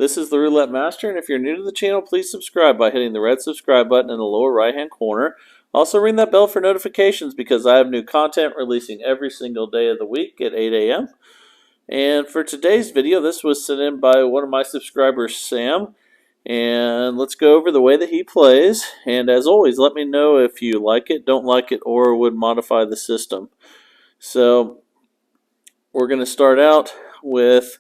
This is the Roulette Master, and if you're new to the channel, please subscribe by hitting the red subscribe button in the lower right-hand corner. Also ring that bell for notifications because I have new content releasing every single day of the week at 8 a.m. And for today's video, this was sent in by one of my subscribers, Sam. And let's go over the way that he plays. And as always, let me know if you like it, don't like it, or would modify the system. So we're going to start out with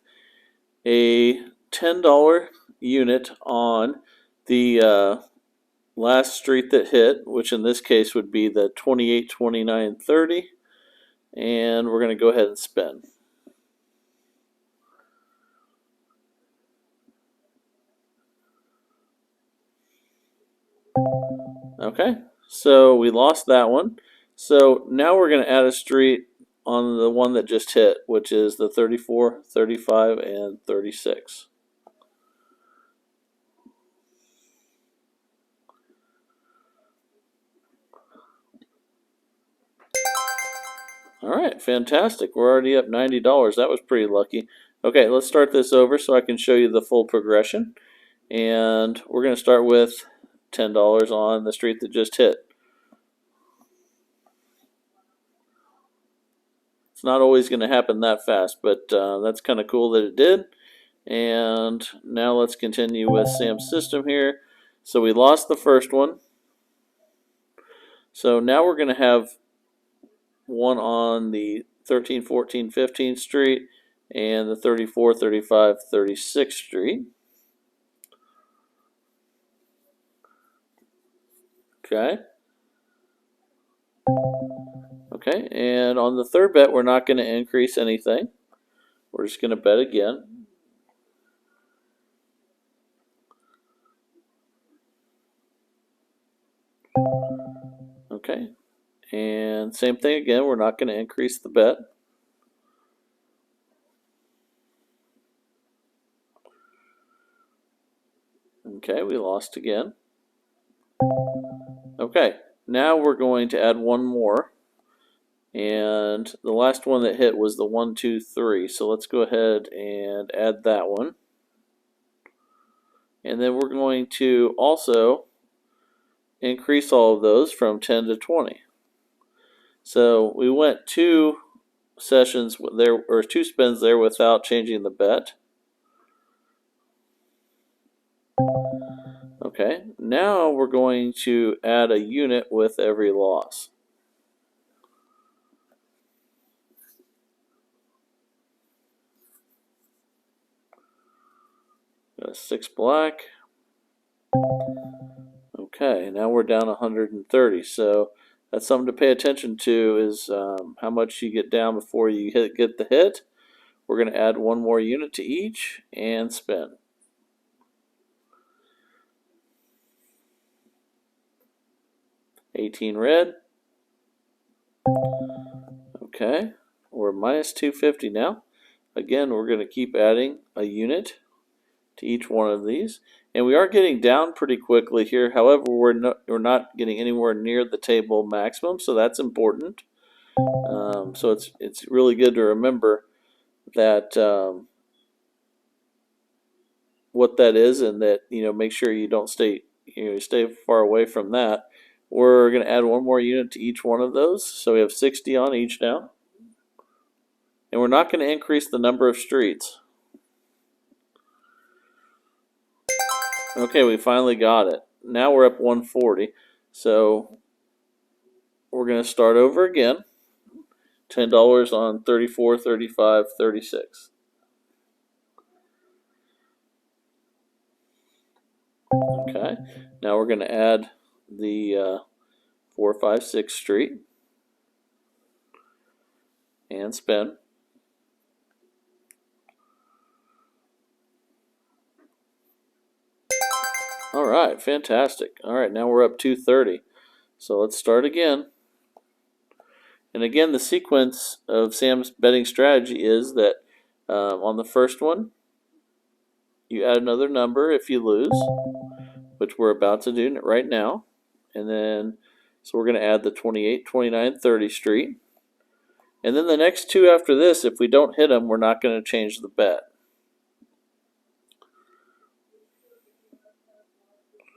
a $10 unit on the last street that hit, which in this case would be the 28, 29, 30. And we're going to go ahead and spin. Okay, so we lost that one. So now we're going to add a street on the one that just hit, which is the 34, 35, and 36. All right, fantastic. We're already up $90. That was pretty lucky. Okay, let's start this over so I can show you the full progression. And we're going to start with $10 on the street that just hit. It's not always going to happen that fast, but that's kind of cool that it did. And now let's continue with Sam's system here. So we lost the first one. So now we're going to have one on the 13, 14, 15th Street and the 34, 35, 36th Street. Okay. Okay, and on the third bet, we're not going to increase anything. We're just going to bet again. Okay, and same thing again, we're not going to increase the bet. Okay, we lost again. Okay, now we're going to add one more. And the last one that hit was the 1, 2, 3. So let's go ahead and add that one. And then we're going to also increase all of those from 10 to 20. So we went 2 sessions there, or 2 spins there without changing the bet. Okay, now we're going to add a unit with every loss. Got a 6 black. Okay, now we're down 130. So that's something to pay attention to, is how much you get down before you get the hit. We're going to add one more unit to each and spin. $18 red. Okay, we're minus 250 now. Again, we're going to keep adding a unit to each one of these. And we are getting down pretty quickly here. However, we're not getting anywhere near the table maximum, so that's important. So it's really good to remember that what that is, and that make sure you don't stay far away from that. We're going to add one more unit to each one of those, so we have 60 on each now. And we're not going to increase the number of streets. Okay, we finally got it. Now we're up 140. So we're going to start over again. $10 on 34, 35, 36. Okay, now we're going to add the 4, 5, 6 street and spin. All right, fantastic. All right, now we're up 230. So let's start again. And again, the sequence of Sam's betting strategy is that on the first one, you add another number if you lose, which we're about to do right now. And then, so we're going to add the 28, 29, 30 street. And then the next two after this, if we don't hit them, we're not going to change the bet.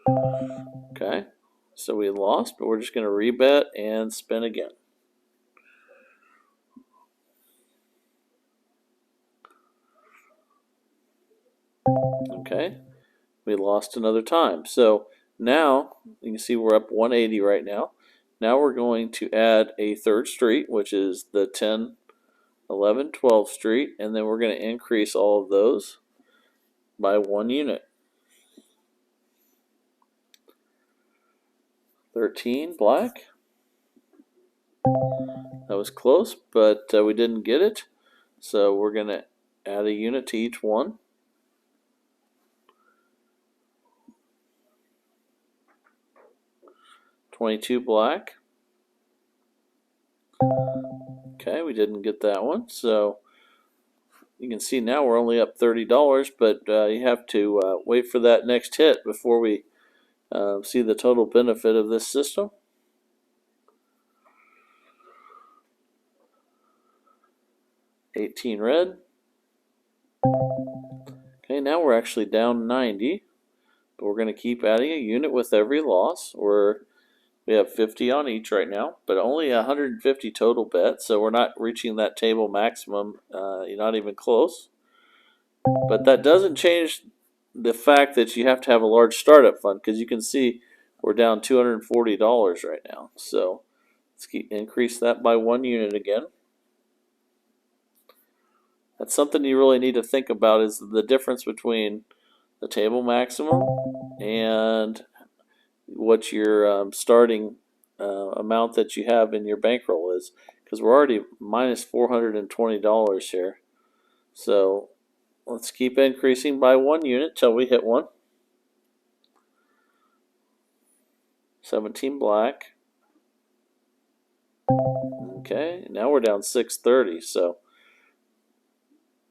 Okay, so we lost, but we're just going to rebet and spin again. Okay, we lost another time. So now you can see we're up 180 right now. Now we're going to add a third street, which is the 10, 11, 12 street, and then we're going to increase all of those by 1 unit. 13 black. That was close, but we didn't get it. So we're going to add a unit to each one. 22 black. Okay, we didn't get that one. So you can see now we're only up $30, but you have to wait for that next hit before we see the total benefit of this system. 18 red. Okay, now we're actually down 90, but we're going to keep adding a unit with every loss. We have 50 on each right now, but only 150 total bets, so we're not reaching that table maximum. You're not even close. But that doesn't change the fact that you have to have a large startup fund, because you can see we're down $240 right now. So let's increase that by 1 unit again. That's something you really need to think about, is the difference between the table maximum and what your starting amount that you have in your bankroll is, because we're already minus $420 here. So let's keep increasing by 1 unit till we hit one. 17 black. Okay, now we're down 630, so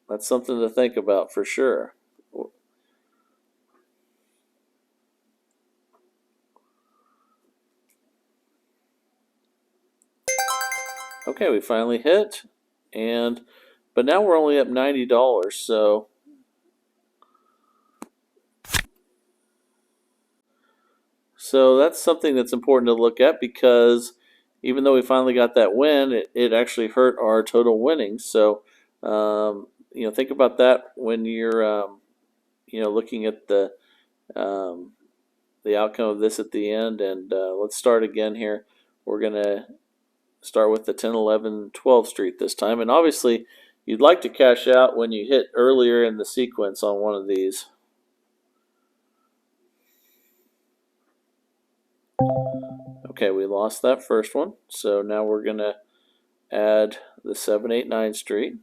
that's something to think about for sure. Okay, we finally hit, but now we're only up $90, so that's something that's important to look at, because even though we finally got that win, it actually hurt our total winnings. So think about that when you're looking at the outcome of this at the end. And let's start again here. We're going to start with the 10, 11, 12 street this time. And obviously, you'd like to cash out when you hit earlier in the sequence on one of these. Okay, we lost that first one. So now we're going to add the 7, 8, 9 street.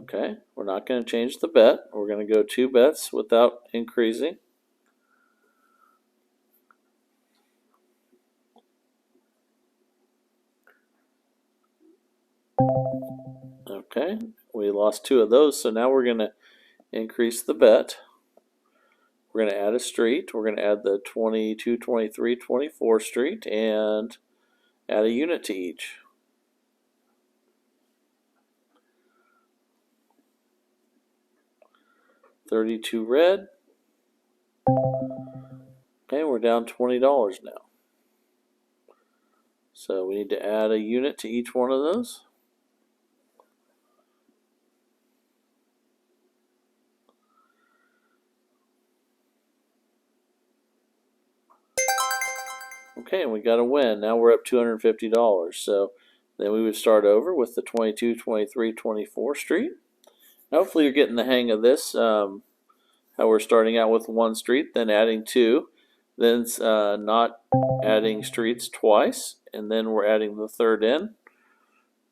Okay, we're not going to change the bet. We're going to go 2 bets without increasing. Okay, we lost 2 of those, so now we're going to increase the bet. We're going to add a street. We're going to add the 22, 23, 24 street and add a unit to each. $32 red. Okay, we're down $20 now. So we need to add a unit to each one of those. Okay, and we got a win. Now we're up $250. So then we would start over with the 22, 23, 24 street. Hopefully you're getting the hang of this, how we're starting out with 1 street, then adding 2, then not adding streets twice, and then we're adding the third in.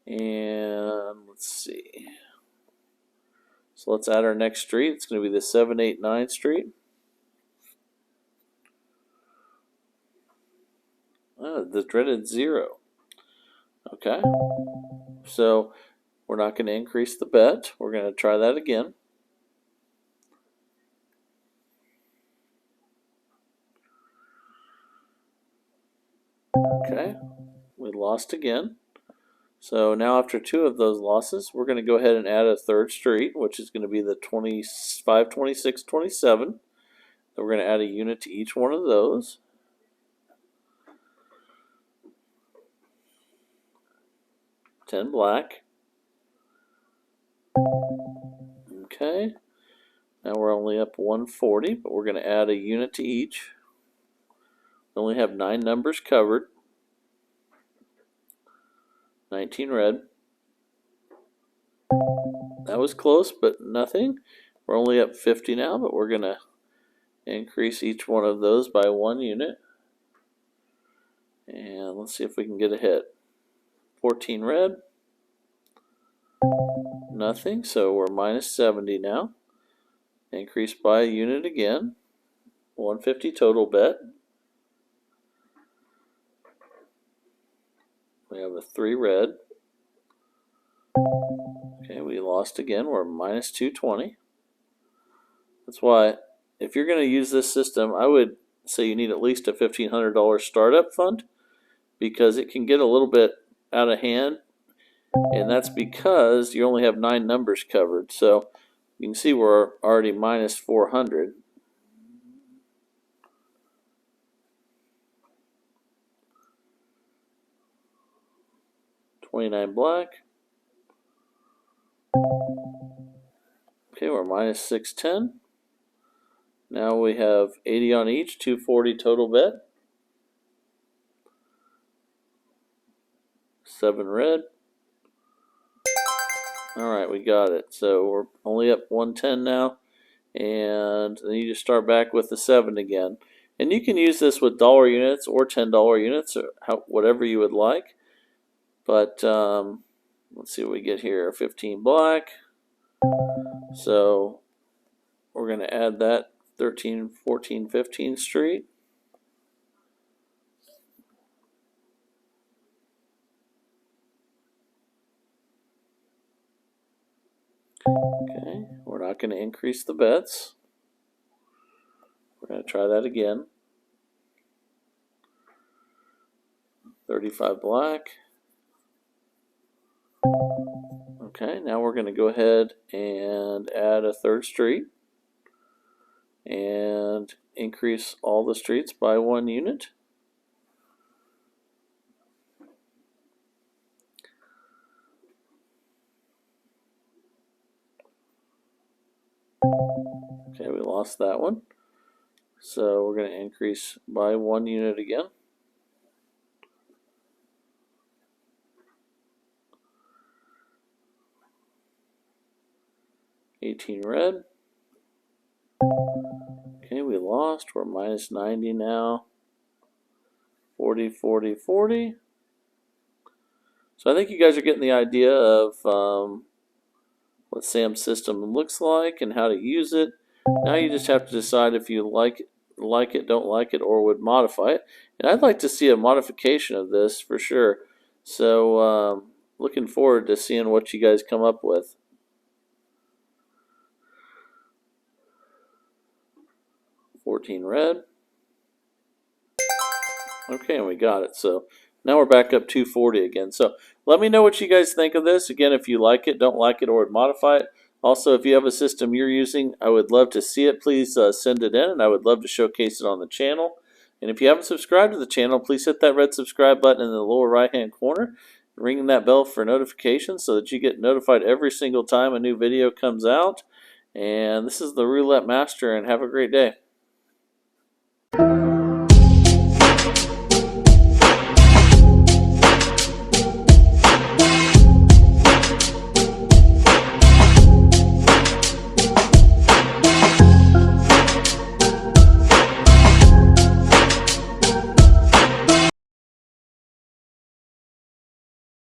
And let's see. So let's add our next street. It's going to be the 7, 8, 9 street. Oh, the dreaded 0. Okay. So we're not going to increase the bet. We're going to try that again. Okay. We lost again. So now after 2 of those losses, we're going to go ahead and add a third street, which is going to be the 25, 26, 27. Then we're going to add a unit to each one of those. $10 black. Okay. Now we're only up 140, but we're going to add a unit to each. We only have 9 numbers covered. 19 red. That was close, but nothing. We're only up 50 now, but we're going to increase each one of those by 1 unit. And let's see if we can get a hit. 14 red. Nothing, so we're minus 70 now. Increase by a unit again. 150 total bet. We have a 3 red. Okay, we lost again. We're minus 220. That's why, if you're going to use this system, I would say you need at least a $1,500 startup fund, because it can get a little bit out of hand, and that's because you only have 9 numbers covered. So you can see we're already minus 400. $29 black. Okay, we're minus 610. Now we have 80 on each, 240 total bet. 7 red. Alright, we got it. So we're only up 110 now. And then you just start back with the 7 again. And you can use this with dollar units or $10 units, or whatever you would like. But let's see what we get here. 15 black. So we're going to add that 13, 14, 15 street. Okay, we're not going to increase the bets. We're going to try that again. 35 black. Okay, now we're going to go ahead and add a third street and increase all the streets by 1 unit. Okay, we lost that one. So we're going to increase by 1 unit again. $18 red. Okay, we lost. We're minus 90 now. 40, 40, 40. So I think you guys are getting the idea of what Sam's system looks like and how to use it. Now you just have to decide if you like it, don't like it, or would modify it. And I'd like to see a modification of this for sure. So looking forward to seeing what you guys come up with. $14 red. Okay, and we got it. So now we're back up 240 again. So let me know what you guys think of this. Again, if you like it, don't like it, or would modify it. Also, if you have a system you're using, I would love to see it. Please send it in, and I would love to showcase it on the channel. And if you haven't subscribed to the channel, please hit that red subscribe button in the lower right-hand corner. Ring that bell for notifications so that you get notified every single time a new video comes out. And this is the Roulette Master, and have a great day.